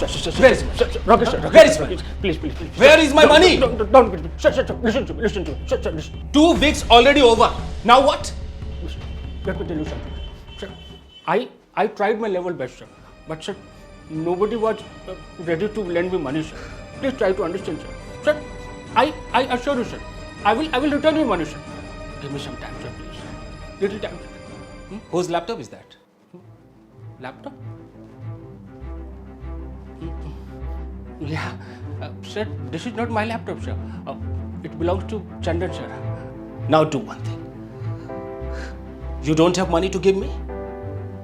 Where is it? Rocky, sir. Where is it? Please. Where is my money? Don't. Sir. Listen to me. Listen. 2 weeks already over. Now what? Let me tell you something. Sir, I tried my level best, sir. But, sir, nobody was ready to lend me money, sir. Please try to understand, sir. Sir, I assure you, sir. I will return your money, sir. Give me some time, sir, please. Little time. Whose laptop is that? Laptop? Yeah, sir, this is not my laptop, sir. It belongs to Chandan, sir. Now do one thing. You don't have money to give me?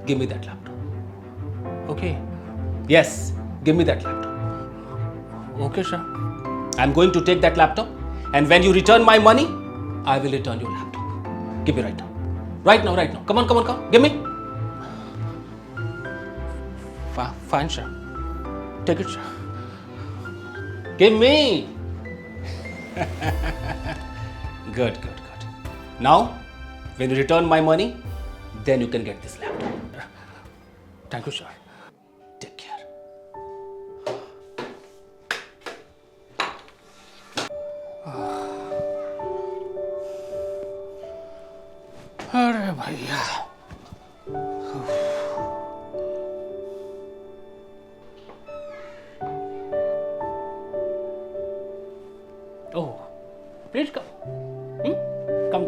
Give me that laptop. Okay. Yes, give me that laptop. Okay, sir. I'm going to take that laptop, and when you return my money, I will return your laptop. Give me right now. Right now. Come on. Give me. Fine, sir. Take it, sir. Give me. Good. Now, when you return my money, then you can get this laptop. Thank you, sir. Take care. अरे भैया Oh, please come. Come.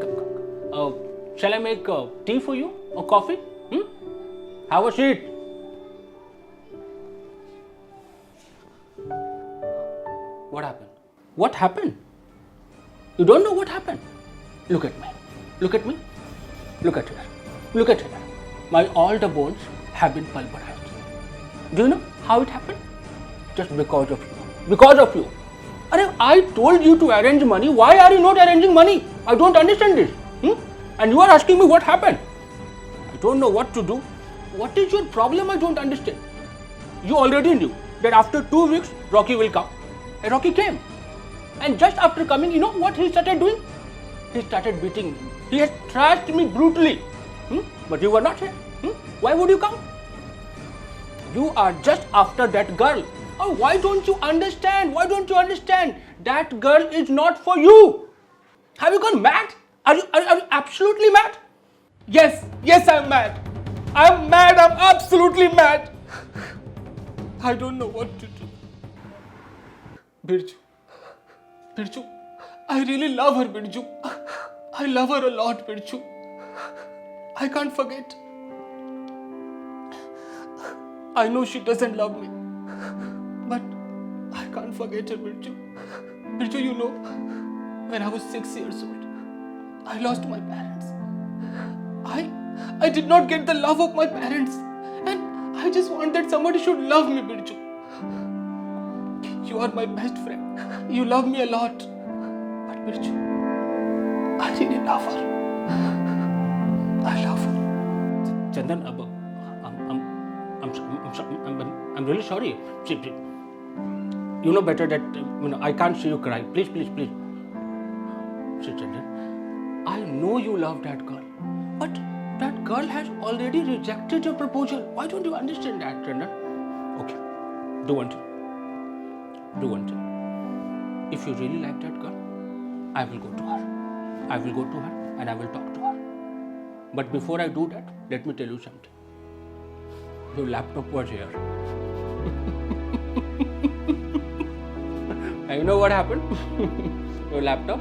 Shall I make tea for you or coffee? Have a seat. What happened? What happened? You don't know what happened? Look at me. Look at her. All the bones have been pulverized. Do you know how it happened? Just because of you. Arey, I told you to arrange money. Why are you not arranging money? I don't understand this. And you are asking me what happened. I don't know what to do. What is your problem? I don't understand. You already knew that after 2 weeks, Rocky will come. And Rocky came. And just after coming, you know what he started doing? He started beating me. He has thrashed me brutally. But you were not here. Why would you come? You are just after that girl. Oh, why don't you understand? That girl is not for you. Have you gone mad? Are you absolutely mad? Yes, I'm mad. I'm absolutely mad. I don't know what to do. Birju, I really love her, Birju. I love her a lot, Birju. I can't forget. I know she doesn't love me, but I can't forget her, Birju. Birju, you know, when I was 6 years old, I lost my parents. I did not get the love of my parents, and I just want that somebody should love me, Birju. You are my best friend. You love me a lot, but Birju, I really love her. I love her. Chandan, I'm really sorry. See, you know better that I can't see you cry. Please. See, Chandan, I know you love that girl, but that girl has already rejected your proposal. Why don't you understand that, Chandan? Okay, do one thing. If you really like that girl, I will go to her. And I will talk to her. But before I do that, let me tell you something. Your laptop was here. And you know what happened? Your laptop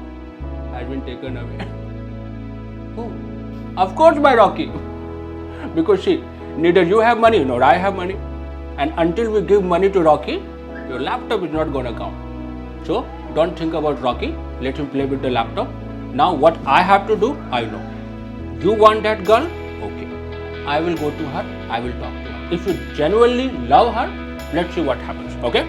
has been taken away. Oh, of course by Rocky. Because see, neither you have money nor I have money. And until we give money to Rocky, your laptop is not gonna come. So don't think about Rocky. Let him play with the laptop. Now what I have to do, I know. You want that girl? Okay. I will go to her. I will talk to her. If you genuinely love her, let's see what happens. Okay?